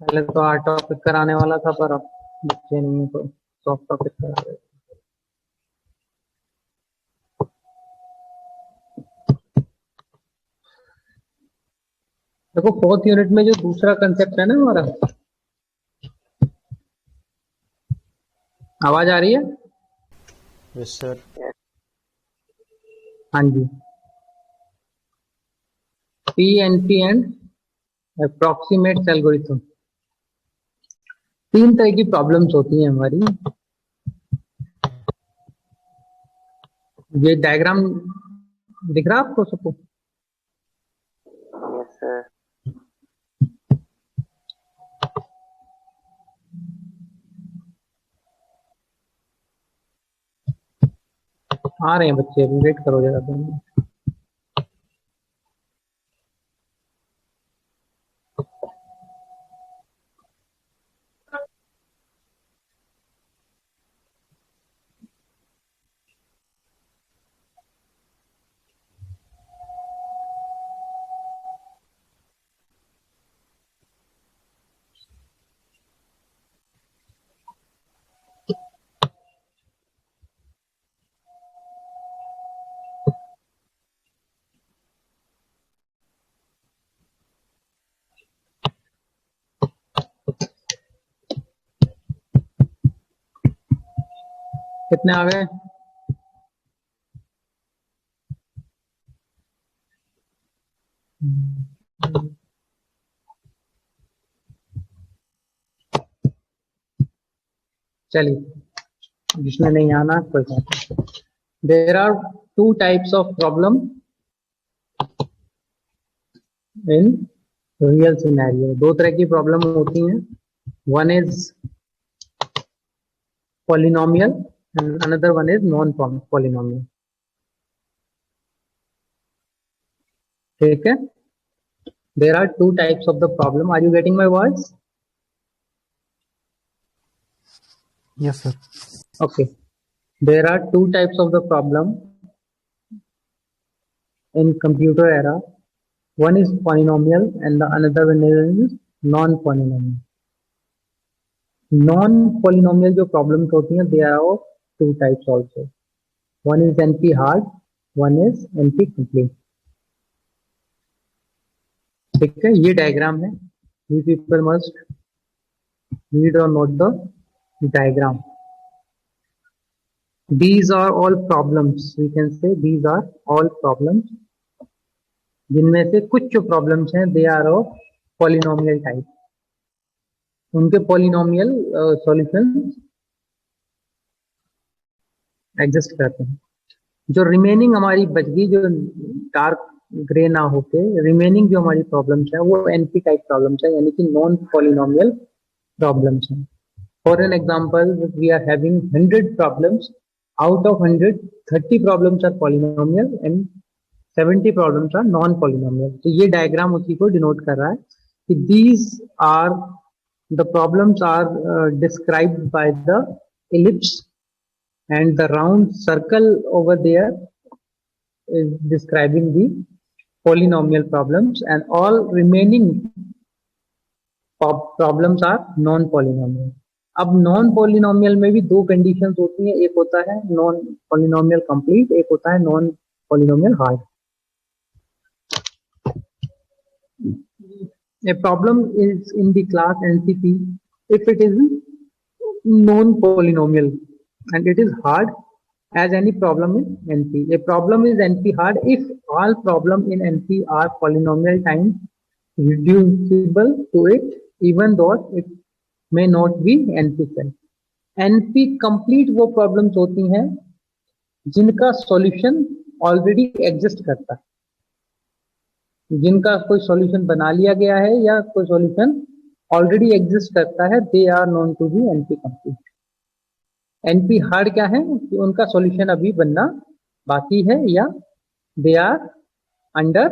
पहले तो hard topic कराने वाला था, पर अब बच्चे नहीं है तो सॉफ्ट टॉपिक करा रहे। देखो, फोर्थ यूनिट में जो दूसरा कंसेप्ट है ना हमारा, आवाज आ रही है? Yes sir. हाँ जी। पीएनपी एंड अप्रॉक्सीमेट एल्गोरिथम, तीन तरह की प्रॉब्लम्स होती हैं हमारी। ये डायग्राम दिख रहा है आपको सबको? Yes sir. आ रहे हैं बच्चे, अभी वेट करो जरा 2 मिनट। कितने आ गए? चलिए, जिसमें नहीं आना कोई बात नहीं। There are 2 types of problem in real scenario. 2 तरह की प्रॉब्लम होती हैं। One is polynomial and another one is non-polynomial. ठीक है? There are 2 types of the problem. Are you getting my words? Yes sir. Okay. There are 2 types of the problem in computer era. One is polynomial and the another one is non-polynomial. Non-polynomial जो problems होती हैं, they are of 2 types also. One is NP hard, one is NP complete. ठीक है, ये diagram है। You people must read or note the diagram. These are all problems. We can say these are all problems. जिनमें से कुछ जो problems हैं they are of polynomial type. उनके polynomial solutions एग्जिस्ट करते हैं। जो रिमेनिंग हमारी बच गई, जो डार्क ग्रे ना होके रिमेनिंग जो हमारी प्रॉब्लम्स है वो एनपी टाइप प्रॉब्लम्स है, यानी कि नॉन पॉलिनोमियल प्रॉब्लम्स हैं। For an example, we are having 100 problems, out of 100 30 problems are polynomial and 70 problems are non polynomial. तो ये डायग्राम उसी को डिनोट कर रहा है कि these are the problems are described by the ellipse and the round circle over there is describing the polynomial problems, and all remaining problems are non polynomial. अब non polynomial में भी 2 conditions होती हैं, एक होता है नॉन पॉलिनोमियल कंप्लीट, एक होता है non polynomial hard. A problem is in the class NCP if it is non polynomial and it is hard as any problem in NP. A problem is NP hard if all problem in NP are polynomial times reducible to it, even though it may not be NP self. NP complete वो problems होती हैं जिनका solution already exist करता है, जिनका कोई solution बना लिया गया है या कोई सॉल्यूशन ऑलरेडी एग्जिस्ट करता है, they are known to be NP complete. NP hard क्या है कि उनका सॉल्यूशन अभी बनना बाकी है या दे आर अंडर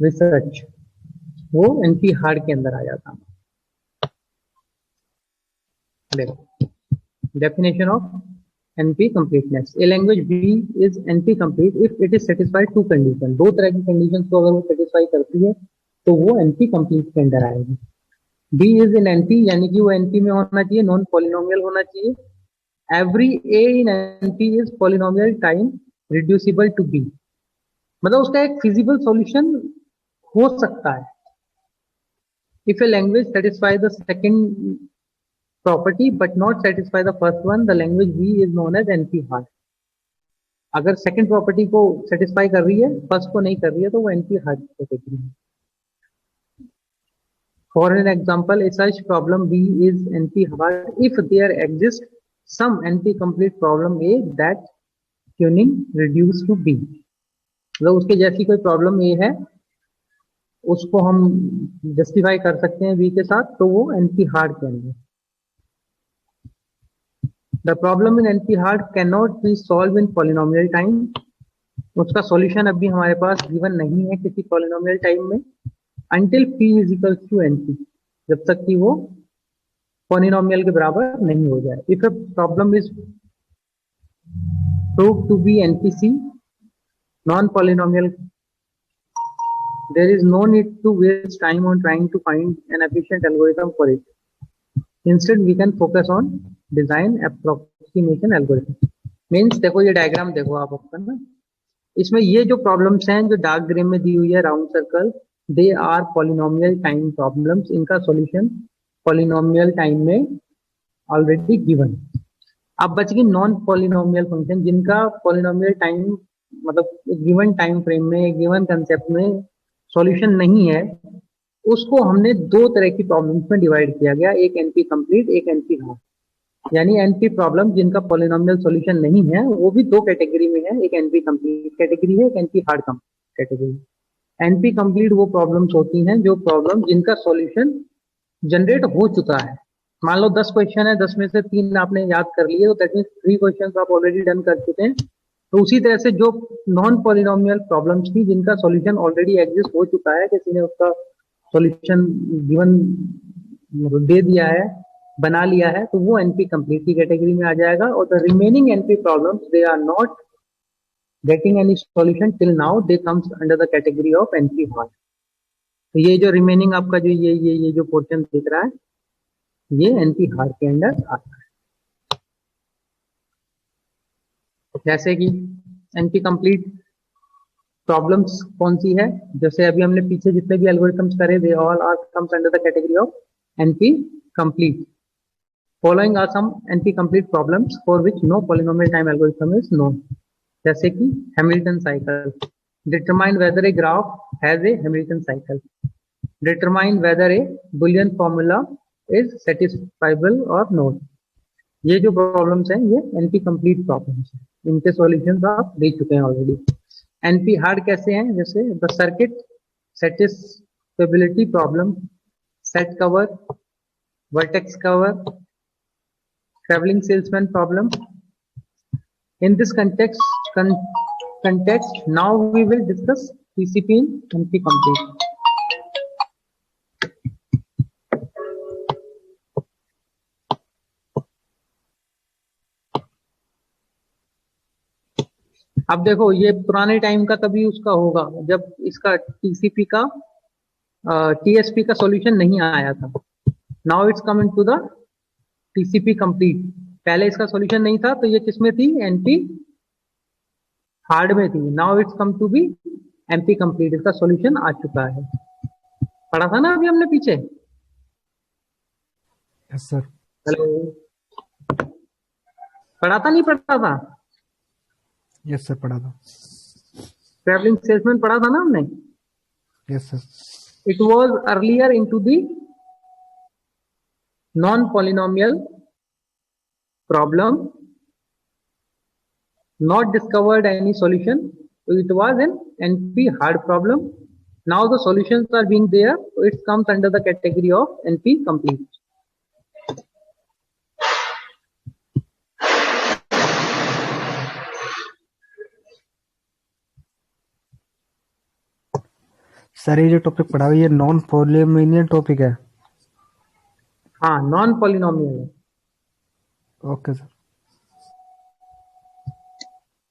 रिसर्च, वो एनपी हार्ड के अंदर आ जाता है। देखो, definition of NP completeness. A language B is NP complete if it is satisfied 2 conditions. 2 तरह की कंडीशंस को अगर वो सेटिस्फाई करती है तो वो एनपी कंप्लीट के अंडर आएगी। बी इज इन एनपी, यानी कि वो एनपी में होना चाहिए, नॉन पॉलिनोमियल होना चाहिए। Every A in NP is polynomial time reducible to be, मतलब उसका एक फिजिबल सॉल्यूशन हो सकता है। If a language satisfy the second property but not satisfy the first one, the language B is known as NP hard. अगर second property को satisfy कर रही है, फर्स्ट को नहीं कर रही है, तो वो एनपी हार्ड कैटेगरी है। For an example, a such problem B is NP-hard if there exists some NP-complete problem A that tuning reduced to B। मतलब उसके जैसी कोई प्रॉब्लम A है, उसको हम जस्टिफाई कर सकते हैं B के साथ, तो वो NP-hard कहेंगे। The problem in NP-hard cannot be solved in polynomial time। उसका सॉल्यूशन अभी हमारे पास गिवन नहीं है किसी पॉलिनोमियल टाइम में, until P is equals to NP, जब तक कि वो पॉलिनोमियल के बराबर नहीं हो जाए। If a problem is prove to be NPC non polynomial, there is no need to waste time on trying to find an efficient algorithm for it. Instead we can focus on design approximation algorithm। Means देखो ये diagram देखो आप अपना ना, इसमें ये जो problems हैं जो डार्क ग्रे में दी हुई है round circle, they are polynomial time problems. इनका सॉल्यूशन पॉलिनोमियल टाइम में ऑलरेडी गिवन। अब बच गई नॉन पॉलिनोमियल फंक्शन, जिनका पॉलिनोमियल टाइम मतलब गिवन टाइम फ्रेम में, गिवन कंसेप्ट में सॉल्यूशन नहीं है। उसको हमने दो तरह की प्रॉब्लम्स में डिवाइड किया गया, एक एनपी कंप्लीट, एक एनपी हार्ड। यानी एनपी प्रॉब्लम जिनका पॉलिनोमियल सॉल्यूशन नहीं है वो भी दो कैटेगरी में है, एक एनपी कंप्लीट कैटेगरी है, एक NP hard category. NP complete वो प्रॉब्लम्स होती हैं जो प्रॉब्लम जिनका सॉल्यूशन जनरेट हो चुका है। मान लो 10 क्वेश्चन है, 10 में से 3 आपने याद कर लिए, तो दैट मींस 3 क्वेश्चन आप ऑलरेडी डन कर चुके हैं। तो उसी तरह से जो नॉन पॉलिनोमियल प्रॉब्लम्स थी जिनका सॉल्यूशन ऑलरेडी एग्जिस्ट हो चुका है, किसी ने उसका सॉल्यूशन गिवन दे दिया है, बना लिया है, तो वो एनपी कंप्लीट की कैटेगरी में आ जाएगा। और the remaining NP problems they are not getting any solution till now, they comes under the category of NP hard. तो ये जो रिमेनिंग आपका जो ये जो पोर्शन दिख रहा है, ये एनपी हार्ड के अंडर आता है। जैसे कि एनपी कंप्लीट प्रॉब्लम्स कौन सी है, जैसे अभी हमने पीछे जितने भी एल्गोरिथम्स करे, they all are comes under the category of NP complete. Following are some NP complete problems for which no polynomial time algorithm is known. जैसे कि Hamilton cycle, determine whether a graph has a Hamilton cycle, determine whether a boolean formula is satisfiable और not. ये जो problems हैं ये NP complete problems हैं, इनके solutions आप देख चुके हैं ऑलरेडी। एनपी हार्ड कैसे हैं, जैसे the circuit satisfiability problem, set cover, vertex cover, travelling salesman problem. In this context now we will discuss TCP in NP complete। अब देखो ये पुराने टाइम का कभी उसका होगा जब इसका टीसीपी का टीएसपी का सॉल्यूशन नहीं आया था। Now it's coming to the TCP complete. पहले इसका सॉल्यूशन नहीं था तो ये किसमें थी, एनपी हार्ड में थी। Now it's come to be NP complete, इसका सॉल्यूशन आ चुका है। पढ़ा था ना अभी हमने पीछे? Yes sir. हेलो, पढ़ा था नहीं पढ़ा था? यस सर पढ़ा था। ट्रैवलिंग सेल्समैन पढ़ा था ना हमने? Yes sir. It was earlier into the non polynomial problem, not discovered any solution, so it was an NP hard problem. Now the solutions are being there, so it comes under the category of NP complete। Sir ये जो topic पढ़ा हुआ ये non polynomial topic है? हाँ, non polynomial है। Okay sir.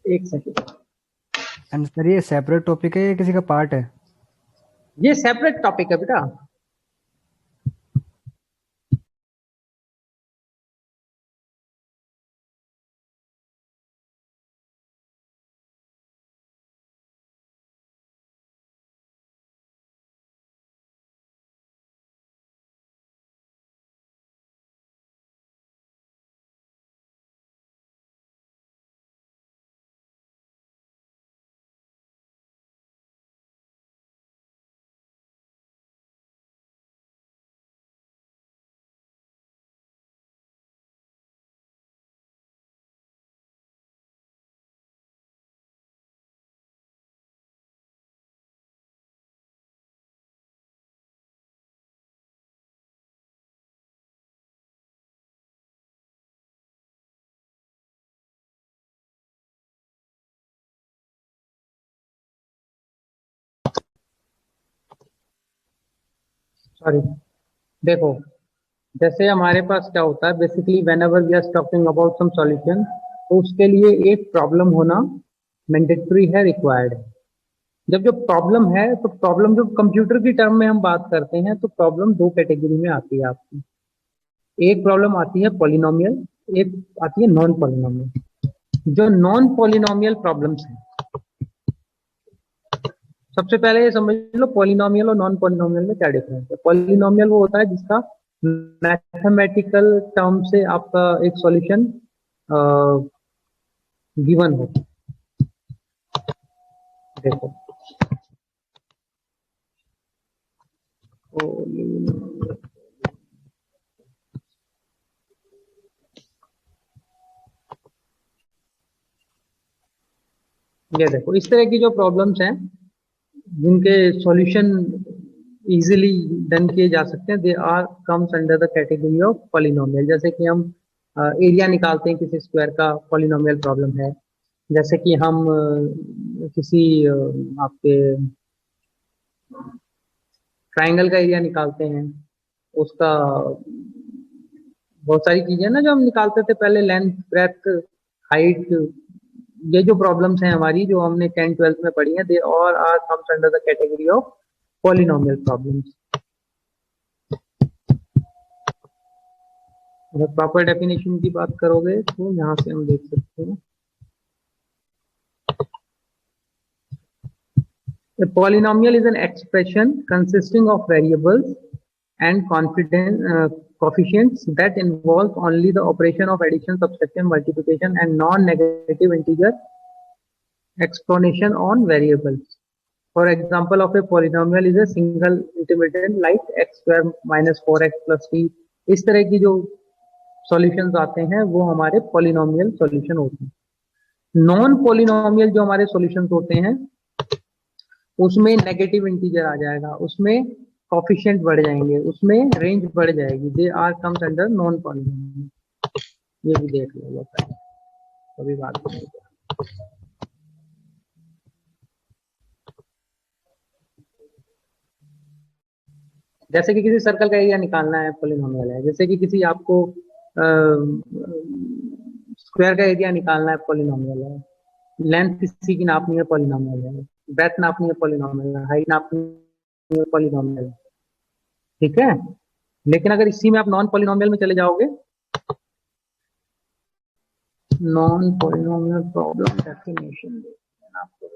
एक second. And sir ये सेपरेट टॉपिक है या किसी का पार्ट है? ये सेपरेट टॉपिक है बेटा। सॉरी, देखो, जैसे हमारे पास क्या होता है basically whenever we are talking about some solution, तो उसके लिए एक प्रॉब्लम होना मैंडेटरी है, रिक्वायर्ड है। जब जो प्रॉब्लम है तो प्रॉब्लम जो कंप्यूटर की टर्म में हम बात करते हैं तो प्रॉब्लम दो कैटेगरी में आती है आपकी। एक प्रॉब्लम आती है पॉलिनोमियल, एक आती है नॉन पॉलिनोमियल। जो नॉन पॉलिनोमियल प्रॉब्लम्स हैं, सबसे पहले ये समझ लो पॉलिनोमियल और नॉन पॉलिनोमियल में क्या डिफरेंस है। पॉलिनोमियल वो होता है जिसका मैथमेटिकल टर्म से आपका एक सॉल्यूशन गिवन हो। देखो, ये देखो इस तरह की जो प्रॉब्लम्स हैं जिनके सॉल्यूशन इजीली डन किए जा सकते हैं, they are comes under the category of polynomial. जैसे कि हम एरिया निकालते हैं किसी स्क्वायर का, पॉलिनोमियल प्रॉब्लम है। जैसे कि हम किसी आपके ट्राइंगल का एरिया निकालते हैं, उसका बहुत सारी चीजें ना जो हम निकालते थे पहले, लेंथ, ब्रेथ, हाइट। ये जो प्रॉब्लम्स हैं हमारी जो हमने 10th 12th में पढ़ी हैं, they all are comes under the category of polynomial problems. अगर प्रॉपर डेफिनेशन की बात करोगे तो यहाँ से हम देख सकते हैं, a polynomial is an expression consisting of variables and coefficients that involve only the operation of addition, subtraction, multiplication and non-negative integer exponentiation on variables. For example of a polynomial is a single intermediate like x square minus 4x plus t। इस तरह की जो solutions आते हैं वो हमारे polynomial solution होते हैं। नॉन पॉलिनोमियल जो हमारे सॉल्यूशंस होते हैं उसमें नेगेटिव इंटीजर आ जाएगा, उसमें कॉफिशिएंट बढ़ जाएंगे, उसमें रेंज बढ़ जाएगी। They are comes under non polynomial. ये भी देख लो कभी बात नहीं। जैसे कि किसी सर्कल का एरिया निकालना है, पॉलिनोमियल है। जैसे कि किसी आपको स्क्वायर का एरिया निकालना है, पॉलिनोमियल है। लेंथ किसी की नापनी है, पॉलिनोमियल है। ब्रेथ नापनी है, पॉलिनोमियल है। हाइट नापनी है, पॉलिनोमियल है। ठीक है, लेकिन अगर इसी में आप नॉन पॉलिनोमियल में चले जाओगे, नॉन पॉलिनोमियल प्रॉब्लम डेफिनेशन आपको,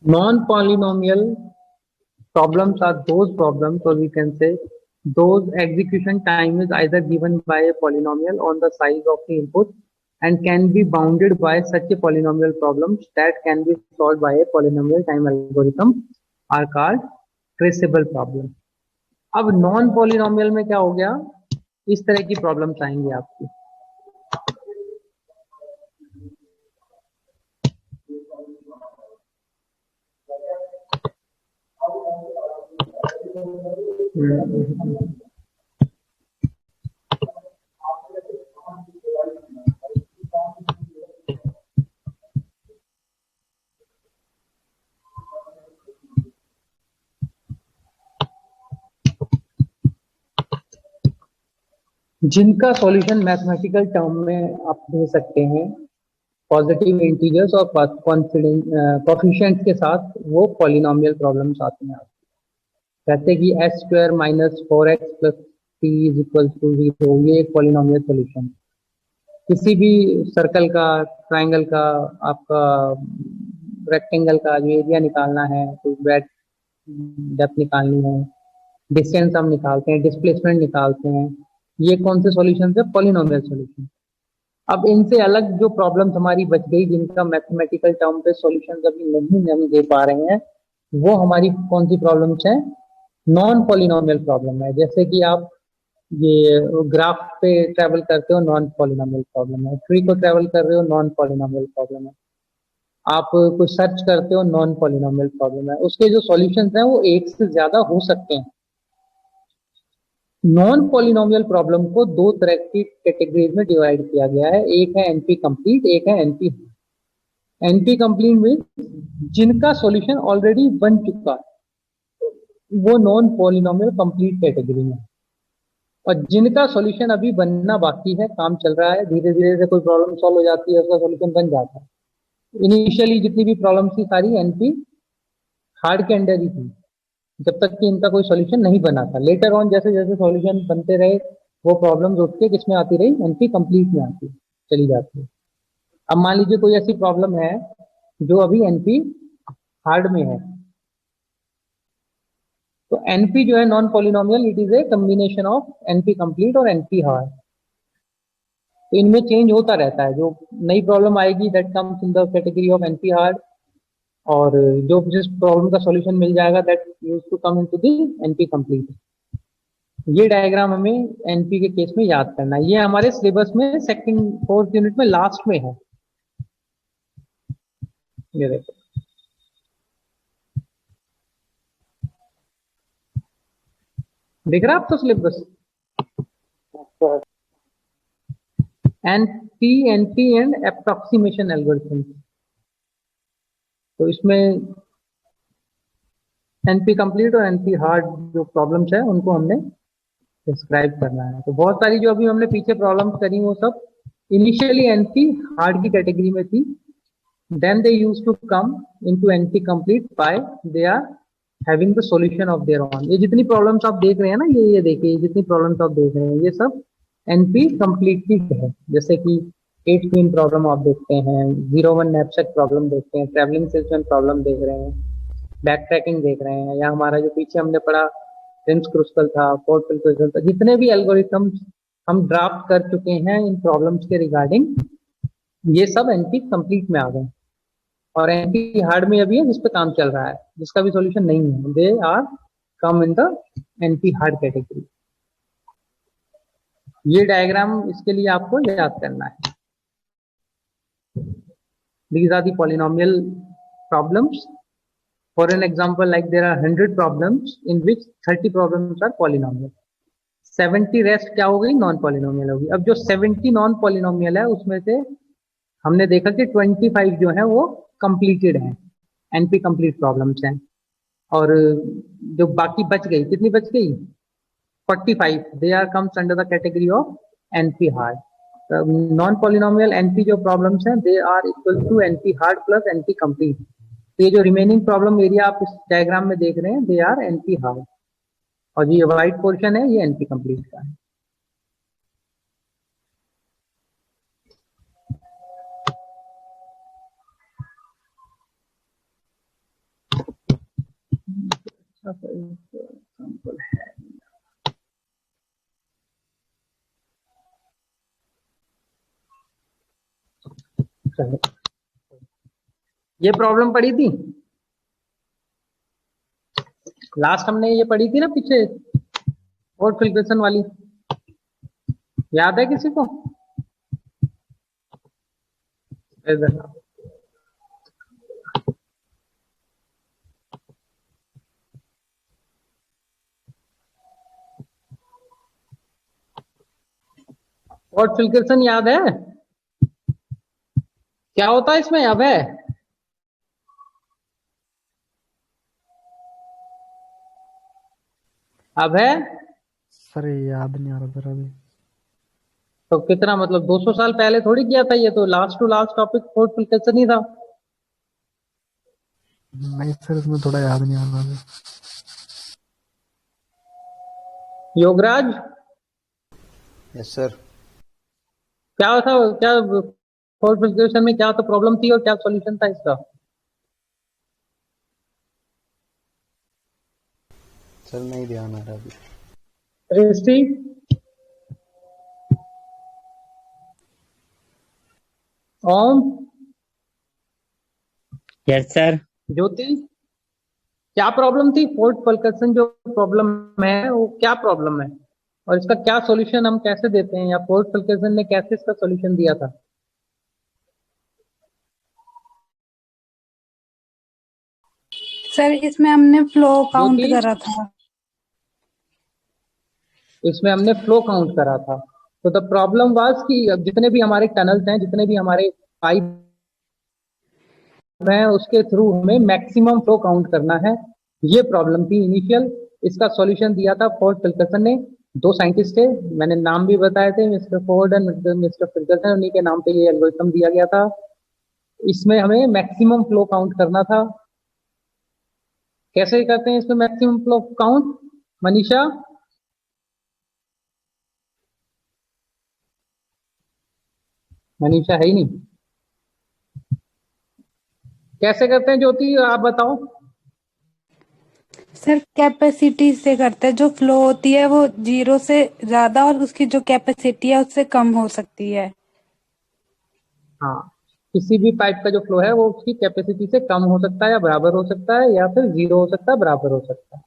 non-polynomial problems are those problems, or we can say those execution time is either given by a polynomial on the size of the input and can be bounded by such a polynomial problems that can be solved by a polynomial time algorithm are called traceable problem। अब non polynomial में क्या हो गया, इस तरह की problems आएंगी आपकी। जिनका सॉल्यूशन मैथमेटिकल टर्म में आप दे सकते हैं पॉजिटिव इंटीजर्स और कॉन्फिडेंस कोफिशिएंट्स के साथ, वो पॉलिनोमियल प्रॉब्लम्स आते हैं। कहते हैं कि S square minus 4x plus T is equal to 0, ये एक पॉलिनोमियल सोल्यूशन। किसी भी सर्कल का, ट्राइंगल का, आपका रेक्टेंगल का जो एरिया निकालना है, तो ब्रेड डेप्थ निकालनी है, डिस्टेंस हम निकालते हैं, डिस्प्लेसमेंट निकालते हैं, ये कौन से सॉल्यूशन है? Polynomial solution. अब इनसे अलग जो प्रॉब्लम्स हमारी बच गई, जिनका मैथमेटिकल टर्म पे सॉल्यूशन अभी नहीं हम दे पा रहे हैं, वो हमारी कौन सी प्रॉब्लम्स हैं? नॉन पॉलिनोमियल प्रॉब्लम है। जैसे कि आप ये ग्राफ पे ट्रेवल करते हो, नॉन पॉलिनोमियल प्रॉब्लम है। ट्री को ट्रेवल कर रहे हो, नॉन पॉलिनोमियल प्रॉब्लम है। आप कुछ सर्च करते हो, नॉन पॉलिनोमियल प्रॉब्लम है। उसके जो सॉल्यूशंस हैं वो एक से ज्यादा हो सकते हैं। नॉन पॉलिनोमियल प्रॉब्लम को दो तरह की कैटेगरीज में डिवाइड किया गया है। एक है एनपी कंप्लीट, एक है एनपी। एनपी कंप्लीट में जिनका सॉल्यूशन ऑलरेडी बन चुका है, वो नॉन पॉलिनोमियल कंप्लीट कैटेगरी में। और जिनका सॉल्यूशन अभी बनना बाकी है, काम चल रहा है, धीरे धीरे से कोई प्रॉब्लम सॉल्व हो जाती है, उसका सॉल्यूशन बन जाता है। इनिशियली जितनी भी प्रॉब्लम थी सारी एनपी हार्ड के अंडर ही थी, जब तक कि इनका कोई सॉल्यूशन नहीं बना था। लेटर ऑन जैसे जैसे सॉल्यूशन बनते रहे, वो प्रॉब्लम्स उठ के किसमें आती रही? एनपी कंप्लीट में आती चली जाती है। अब मान लीजिए कोई ऐसी प्रॉब्लम है जो अभी एनपी हार्ड में है, तो एनपी जो है non polynomial, it is a combination of NP complete और एनपी हार्ड। तो इनमें चेंज होता रहता है। जो नई प्रॉब्लम आएगी that comes in the category of NP hard, और जो जिस प्रॉब्लम का सॉल्यूशन मिल जाएगा that use to come into the NP complete. ये डायग्राम हमें एनपी के केस में याद करना है। ये हमारे सिलेबस में सेकंड फोर्थ यूनिट में लास्ट में है। ये देखो, दिख रहा है आपको syllabus? NP, NP and approximation algorithm. तो इसमें एनपी कंप्लीट और एनपी हार्ड जो प्रॉब्लम्स है उनको हमने डिस्क्राइब करना है। तो बहुत सारी जो अभी हमने पीछे प्रॉब्लम्स करी, वो सब इनिशियली एनपी हार्ड की कैटेगरी में थी। Then they use to come into NP complete by they are having the solution of their own. ये जितनी प्रॉब्लम्स आप देख रहे हैं ना, ये देखिए, जितनी प्रॉब्लम्स आप देख रहे हैं ये सब एनपी कंप्लीट की है। जैसे कि 8 क्वीन प्रॉब्लम आप देखते हैं, 01 नैपसेक प्रॉब्लम देखते हैं, ट्रैवलिंग सेल्समैन प्रॉब्लम देख रहे हैं, बैक ट्रैकिंग देख रहे हैं, या हमारा जो पीछे हमने पढ़ा प्रिंस क्रूस्कल था, फोर्ट क्रूस्कल था। जितने भी एल्गोरिथम्स हम ड्राफ्ट कर चुके हैं इन प्रॉब्लम्स के रिगार्डिंग, ये सब एनपी कंप्लीट में आ गए। और एनपी हार्ड में अभी है जिस पे काम चल रहा है, जिसका भी सॉल्यूशन नहीं है, they are come in the NP hard category. ये डायग्राम इसके लिए आपको याद करना है। These are the polynomial problems. For an example, like there are 100 problems in which 30 problems are polynomial. 70 rest क्या हो गई? नॉन पॉलिनोमियल होगी। अब जो 70 नॉन पॉलिनोमियल है, उसमें से हमने देखा कि 25 जो है वो कंप्लीटेड है, एनपी कंप्लीट प्रॉब्लम्स हैं। और जो बाकी बच गई, कितनी बच गई? 45, they are comes under the category of NP hard. Non polynomial NP जो प्रॉब्लम्स हैं, they are equal to NP hard plus NP complete. तो ये जो रिमेनिंग प्रॉब्लम एरिया आप इस डायग्राम में देख रहे हैं, दे आर एनपी हार्ड, और ये व्हाइट पोर्शन है, ये एनपी कंप्लीट का है। अच्छा सा एग्जांपल है। चलो, ये प्रॉब्लम पड़ी थी लास्ट, हमने ये पढ़ी थी ना पीछे, और फिल्ट्रेशन वाली, याद है किसी को? इधर और फिल्ट्रेशन याद है? क्या होता है इसमें? अब है, अब है। सर ये याद नहीं आ रहा जरा भी। तो कितना मतलब 200 साल पहले थोड़ी किया था, ये तो last to last topic fourth फिल्केशन ही था। नहीं सर, उसमें थोड़ा याद नहीं आ रहा है। Yograj, yes sir. क्या था, क्या फोर्थ फिल्केशन में क्या तो प्रॉब्लम थी और क्या सॉल्यूशन था इसका? सर नहीं ध्यान आ रहा अभी। सृष्टि, ओम, यस सर। ज्योति, क्या प्रॉब्लम थी? फोर्थ फिल्केशन जो प्रॉब्लम है वो क्या प्रॉब्लम है और इसका क्या सॉल्यूशन हम कैसे देते हैं, या फोर्थ फिल्केशन ने कैसे इसका सॉल्यूशन दिया था? सर इसमें हमने फ्लो काउंट ज्योति, करा था। इसमें हमने फ्लो काउंट करा था। तो द प्रॉब्लम वाज कि अब जितने भी हमारे टनल्स हैं, जितने भी हमारे पाइप हैं, उसके थ्रू हमें मैक्सिमम फ्लो काउंट करना है। ये प्रॉब्लम थी इनिशियल। इसका सॉल्यूशन दिया था फोर्ड फिल्करसन ने। दो साइंटिस्ट थे, मैंने नाम भी बताए थे, मिस्टर फोर्ड एंड मिस्टर फिल्करसन। उन्हीं के नाम पे ये एल्गोरिथम दिया गया था। इसमें हमें मैक्सिमम फ्लो काउंट करना था। कैसे करते हैं इसमें maximum flow count, Manisha? Manisha है ही नहीं। कैसे करते हैं ज्योति, आप बताओ। सर कैपेसिटी से करते हैं, जो फ्लो होती है वो 0 से ज्यादा और उसकी जो कैपेसिटी है उससे कम हो सकती है। हाँ, किसी भी पाइप का जो फ्लो है वो उसकी कैपेसिटी से कम हो सकता है या बराबर हो सकता है, या फिर जीरो हो सकता है, बराबर हो सकता है।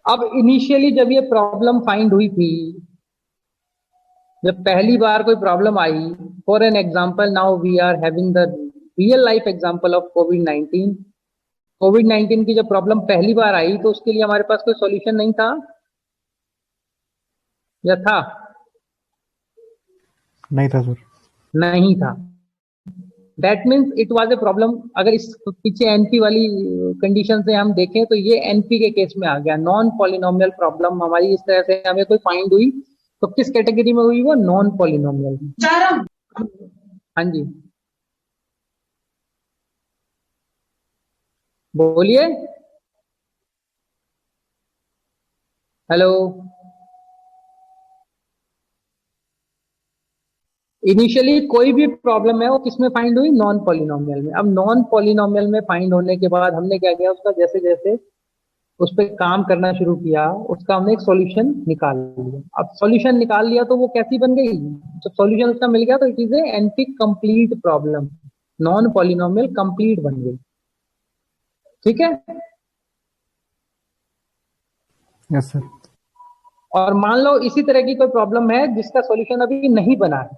अब इनिशियली जब ये प्रॉब्लम फाइंड हुई थी, जब पहली बार कोई problem I, for an example now we are having the real life example of कोविड-19। कोविड-19 की जब प्रॉब्लम पहली बार आई तो उसके लिए हमारे पास कोई सॉल्यूशन नहीं था, या था? नहीं था सर। नहीं था। That means it was a problem. अगर इस पीछे एनपी वाली कंडीशन से हम देखें तो ये एनपी के केस में आ गया, नॉन पॉलिनोमियल प्रॉब्लम हमारी इस तरह से हमें कोई फाइंड हुई तो किस कैटेगरी में हुई? वो नॉन पॉलिनोमियल। हाँ जी, बोलिए। हेलो। इनिशियली कोई भी प्रॉब्लम है वो किसमें फाइंड हुई? नॉन पॉलिनोमियल में। अब नॉन पॉलिनोमियल में फाइंड होने के बाद हमने क्या किया, उसका जैसे जैसे उस पर काम करना शुरू किया, उसका हमने एक सॉल्यूशन निकाल लिया। अब सॉल्यूशन निकाल लिया तो वो कैसी बन गई? जब सॉल्यूशन उसका मिल गया तो it is a NP complete problem, non polynomial complete बन गई। ठीक है। Yes sir. और मान लो इसी तरह की कोई प्रॉब्लम है जिसका सॉल्यूशन अभी नहीं बना है,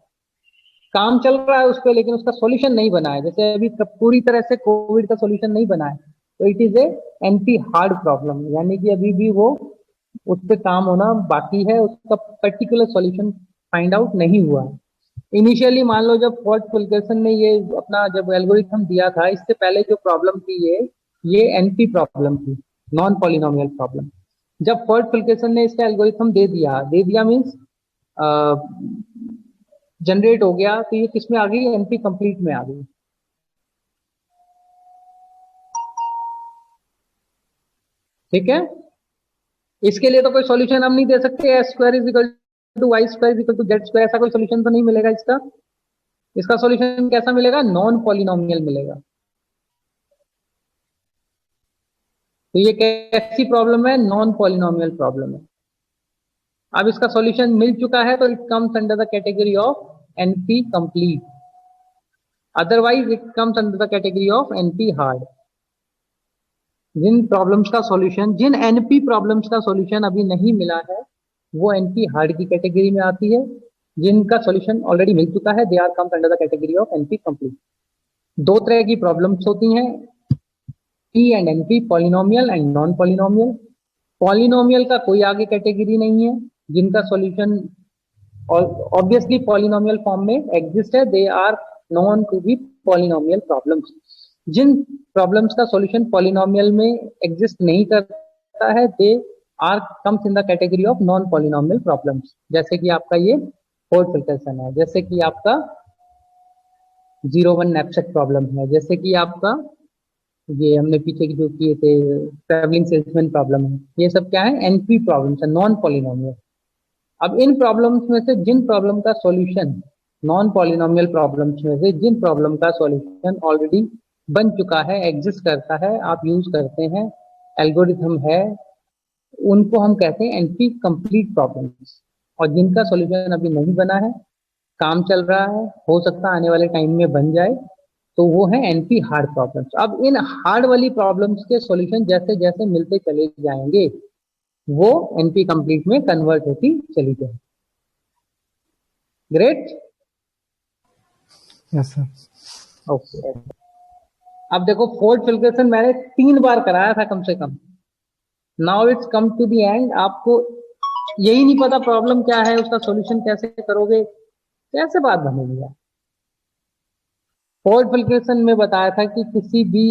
काम चल रहा है उस पर लेकिन उसका सॉल्यूशन नहीं बना है, जैसे अभी पूरी तरह से कोविड का सॉल्यूशन नहीं बना है, तो it is a NP hard problem, यानी कि अभी भी वो उस पर काम होना बाकी है, उसका पर्टिकुलर सॉल्यूशन फाइंड आउट नहीं हुआ है। इनिशियली मान लो जब फोर्ड फिल्केशन ने ये अपना जब एल्गोरिथम दिया था, इससे पहले जो प्रॉब्लम थी ये एनपी प्रॉब्लम थी, नॉन पॉलिनोमियल प्रॉब्लम। जब फोर्ड फिल्केशन ने इसका एल्गोरिथम दे दिया मीन्स जनरेट हो गया, तो ये किस में आ गई? एनपी कंप्लीट में आ गई। ठीक है। इसके लिए तो कोई सॉल्यूशन हम नहीं दे सकते, S square is equal to Y square is equal to Z square, ऐसा कोई सॉल्यूशन तो नहीं मिलेगा इसका। इसका सॉल्यूशन कैसा मिलेगा? नॉन पॉलिनोमियल मिलेगा। तो ये कैसी प्रॉब्लम है? नॉन पॉलिनोमियल प्रॉब्लम है। अब इसका सॉल्यूशन मिल चुका है तो it comes under the category of NP complete, otherwise it comes under the category of NP hard. जिन प्रॉब्लम्स का सॉल्यूशन, जिन एनपी प्रॉब्लम्स का सॉल्यूशन अभी नहीं मिला है, वो एनपी हार्ड की कैटेगरी में आती है। जिनका सॉल्यूशन ऑलरेडी मिल चुका है, they are comes under the category of NP complete. दो तरह की प्रॉब्लम्स होती हैं, P and NP, polynomial and non polynomial. Polynomial का कोई आगे कैटेगरी नहीं है, जिनका सॉल्यूशन ऑब्वियसली पॉलिनोमियल फॉर्म में एग्जिस्ट है, they are known to be polynomial problems. जिन प्रॉब्लम्स का सॉल्यूशन पॉलिनोमियल में एग्जिस्ट नहीं करता है, they are comes in the category of non polynomial problems. जैसे कि आपका ये फोर्ड फिल्टरसन है, जैसे कि आपका 0-1 नैपसेट प्रॉब्लम है, जैसे कि आपका ये हमने पीछे की जो किए थे ट्रेवलिंग सेल्समैन प्रॉब्लम है, ये सब क्या है, एनपी प्रॉब्लम्स है, नॉन पॉलिनोमियल। अब इन प्रॉब्लम्स में से जिन प्रॉब्लम का सॉल्यूशन, नॉन पॉलिनोमियल प्रॉब्लम्स में से जिन प्रॉब्लम का सॉल्यूशन ऑलरेडी बन चुका है, एग्जिस्ट करता है, आप यूज करते हैं, एल्गोरिथम है, उनको हम कहते हैं एनपी कंप्लीट प्रॉब्लम्स। और जिनका सॉल्यूशन अभी नहीं बना है, काम चल रहा है, हो सकता है आने वाले टाइम में बन जाए, तो वो है एनपी हार्ड प्रॉब्लम्स। अब इन हार्ड वाली प्रॉब्लम्स के सॉल्यूशन जैसे जैसे मिलते चले जाएंगे, वो एनपी कंप्लीट में कन्वर्ट होती चली जाएगी। Great, yes sir. ओके। अब देखो फोर्ड फिल्ट्रेशन मैंने 3 बार कराया था कम से कम। Now it's come to the end. आपको यही नहीं पता प्रॉब्लम क्या है, उसका सॉल्यूशन कैसे करोगे, कैसे बात बनेगी यार। फोर्ड फिल्ट्रेशन में बताया था कि किसी भी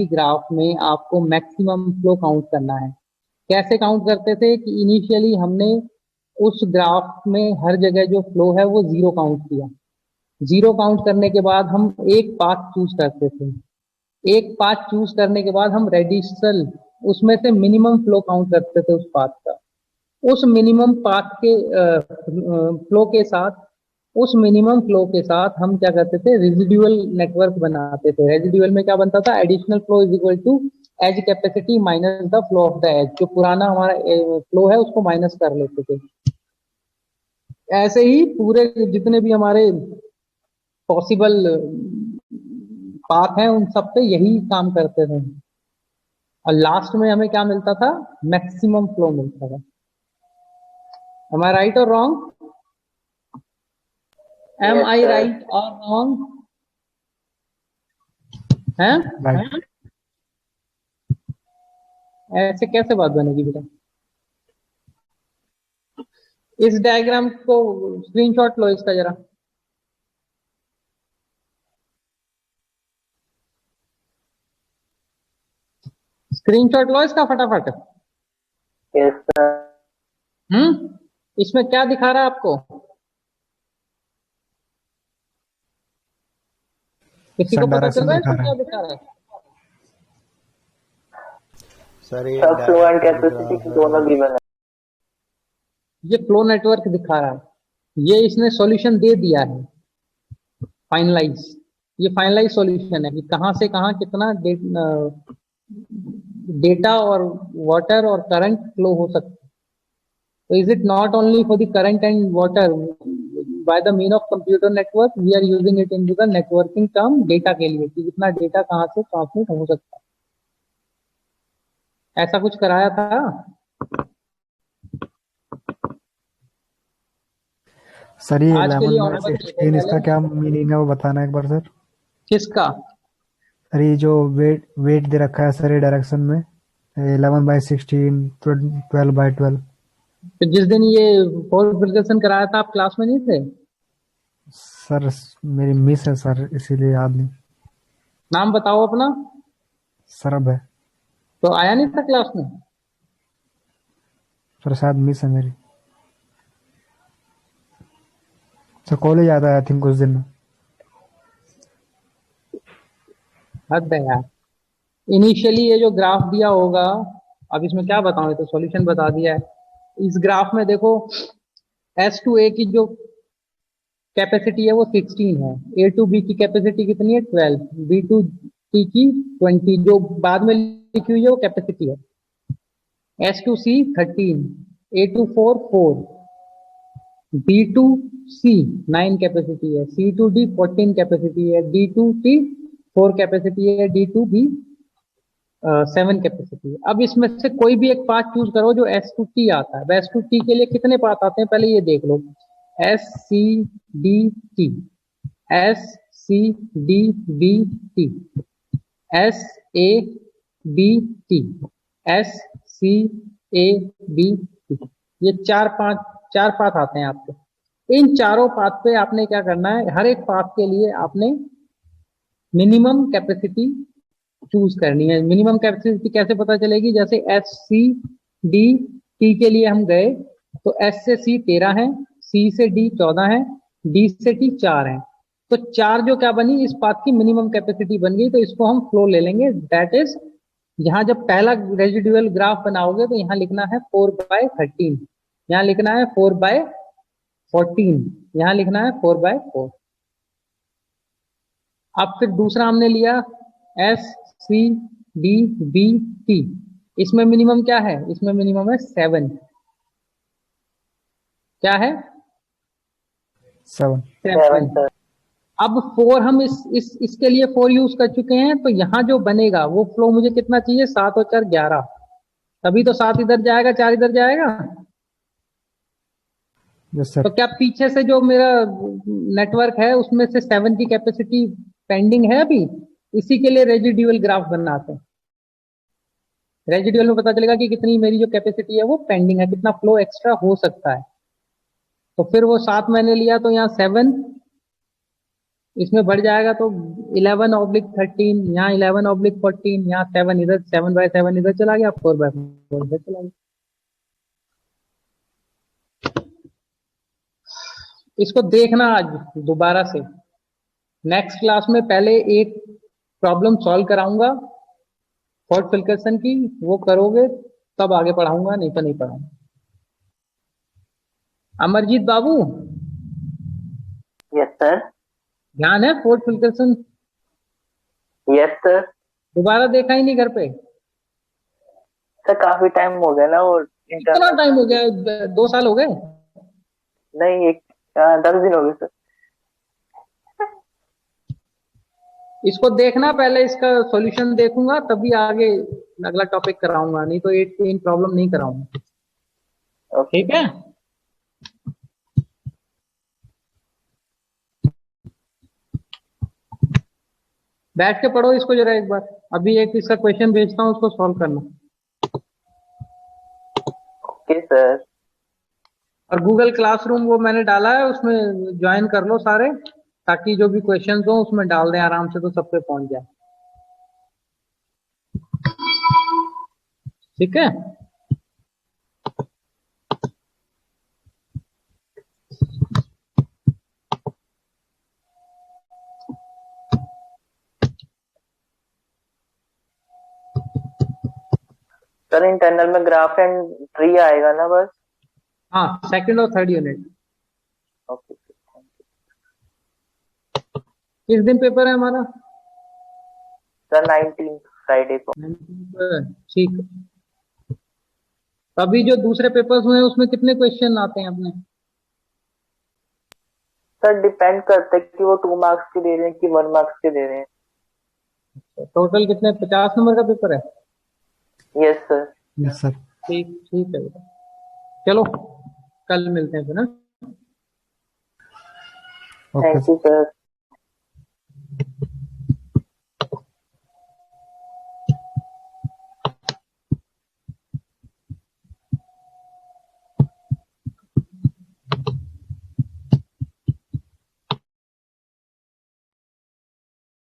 ग्राफ में आपको मैक्सिमम फ्लो काउंट करना है। कैसे काउंट करते थे कि इनिशियली हमने उस ग्राफ में हर जगह जो फ्लो है वो 0 काउंट किया। 0 काउंट करने के बाद हम एक पाथ चूज करते थे। एक पाथ चूज करने के बाद हम रेडियल उसमें से मिनिमम फ्लो काउंट करते थे उस पाथ का। उस मिनिमम पाथ के फ्लो के साथ उस मिनिमम फ्लो के साथ हम क्या करते थे, रेजिडुअल नेटवर्क बनाते थे। रेजिडुअल में क्या बनता था, additional flow is equal to edge capacity minus the flow of the edge. जो पुराना हमारा फ्लो है उसको माइनस कर लेते थे। ऐसे ही पूरे जितने भी हमारे पॉसिबल पाथ हैं उन सब पे यही काम करते थे, और लास्ट में हमें क्या मिलता था, मैक्सिमम फ्लो मिलता था। एम आई राइट और रॉन्ग? एम आई राइट और रॉन्ग है? राइट। ऐसे कैसे बात बनेगी बेटा? इस डायग्राम को स्क्रीनशॉट लो इसका जरा। स्क्रीनशॉट लो इसका फटाफट। Yes sir. इसमें क्या दिखा रहा है आपको? किसी को पता चल डायरेक्शन रहा है दिखा इसमें रहा क्या है। दिखा रहा है? सर ये सब फ्लो एंड डायरेक्शन कैपेसिटी की दोनों गिवन है। ये फ्लो नेटवर्क दिखा रहा है, ये इसने सॉल्यूशन दे दिया है फाइनलाइज। ये फाइनलाइज सॉल्यूशन है कि कहां से कहां कितना डेटा और वाटर और करंट फ्लो हो सकता है। तो is it not only for the current and water, by the mean of computer network we are using it in the networking term, data के लिए कि कितना डेटा कहां से ट्रांसमिट हो सकता है। ऐसा कुछ कराया था? सर ये आज के लिए 11 और बाय बच्चे थे 16 इसका पहले। क्या मीनिंग है वो बताना एक बार सर। किसका? सर ये जो वेट दे रखा है सर ये डायरेक्शन में 11/16 12/12। तो जिस दिन ये फोर्थ प्रिपरेशन कराया था आप क्लास में नहीं थे? सर मेरी मिस है सर इसीलिए याद नहीं। नाम बताओ अपना। सरब है तो आया नहीं था क्लास में? सर, शायद मिस है मेरी। सर कॉलेज आता है आई थिंक कुछ दिन में। हद है यार। इनिशियली ये जो ग्राफ दिया होगा, अब इसमें क्या बताऊं, ये तो सॉल्यूशन बता दिया है। इस ग्राफ में देखो S2A की जो कैपेसिटी है वो 16 है, A2B की कैपेसिटी कितनी है 12, B2C की 20, जो बाद में लिखी हुई है वो कैपेसिटी है। S2C 13, A24 4, B2C 9 कैपेसिटी है, C2D 14 कैपेसिटी है, D2T 4 कैपेसिटी है, D2B 7 कैपेसिटी है। अब इसमें से कोई भी एक पाथ चूज करो जो S2T आता है। S2T के लिए कितने पाथ आते हैं पहले ये देख लो, SCDT, SCDBT, SABT, SCABT, ये चार पाथ आते हैं आपके। इन चारों पाथ पे आपने क्या करना है, हर एक पाथ के लिए आपने मिनिमम कैपेसिटी चूज करनी है। मिनिमम कैपेसिटी कैसे पता चलेगी? जैसे एस सी डी टी के लिए हम गए तो एस से सी 13 है, सी से डी 14 है, डी से टी 4 है। तो 4 जो क्या बनी, इस पाथ की मिनिमम कैपेसिटी बन गई। तो इसको हम फ्लो ले लेंगे, दैट इज यहाँ जब पहला रेजिडुअल ग्राफ बनाओगे तो यहाँ लिखना है 4/13, यहाँ लिखना है 4/14, यहाँ लिखना है 4/4। अब फिर दूसरा हमने लिया S C D B T, इसमें मिनिमम क्या है? इसमें मिनिमम है 7। क्या है? 7। 7। सर। अब 4 हम इसके लिए 4 यूज कर चुके हैं, तो यहाँ जो बनेगा वो फ्लो मुझे कितना चाहिए? 7 और 4 11। तभी तो 7 इधर जाएगा, 4 इधर जाएगा। यस तो सर। क्या पीछे से जो मेरा नेटवर्क है उसमें से 7 की कैपेसिटी पेंडिंग है अभी? इसी के लिए रेजिडुअल ग्राफ बनाते हैं। रेजिडुअल में पता चलेगा कि कितनी मेरी जो कैपेसिटी है वो पेंडिंग है, कितना फ्लो एक्स्ट्रा हो सकता है। तो फिर वो 7 मैंने लिया तो यहाँ 7 इसमें बढ़ जाएगा, तो 11/13, यहाँ 11/14, यहाँ 7 इधर, 7/7 इधर चला गया, 4/4 इधर चला गया। इसको देखना आज दोबारा से। नेक्स्ट क्लास में पहले एक प्रॉब्लम सॉल्व कराऊंगा फॉर्ट फिल्करसन की, वो करोगे तब आगे पढ़ाऊंगा, नहीं तो नहीं पढ़ाऊंगा। अमरजीत बाबू, यस सर। ध्यान है फोर्ट फिल्करसन? Yes sir. दोबारा देखा ही नहीं घर पे? सर काफी टाइम हो गया ना, और कितना टाइम हो गया? 2 साल हो गए? नहीं, 10 दिन हो गए सर। इसको देखना पहले, इसका सॉल्यूशन देखूंगा तभी आगे अगला टॉपिक कराऊंगा, नहीं तो 8 इन प्रॉब्लम नहीं कराऊंगा। ओके। ठीक है? बैठ के पढ़ो इसको जरा एक बार। अभी एक इसका क्वेश्चन भेजता हूँ, उसको सॉल्व करना। Okay sir. और गूगल क्लासरूम वो मैंने डाला है, उसमें ज्वाइन कर लो सारे, ताकि जो भी क्वेश्चंस हो उसमें डाल दें आराम से, तो सब पे पहुंच जाए। ठीक है? सर इंटरनल में ग्राफ एंड ट्री आएगा ना बस? हाँ, सेकंड और थर्ड यूनिट। ओके किस दिन पेपर है हमारा? सर, 19 फ्राइडे को। ठीक है। अभी जो दूसरे पेपर्स हुए हैं उसमें कितने क्वेश्चन आते हैं अपने? सर डिपेंड करता है कि वो 2 मार्क्स के दे रहे हैं कि 1 मार्क्स के दे रहे हैं। टोटल कितने? 50 नंबर का पेपर है? Yes sir. Yes sir. ठीक ठीक है बेटा, चलो कल मिलते हैं फिर ना। Okay thank you sir.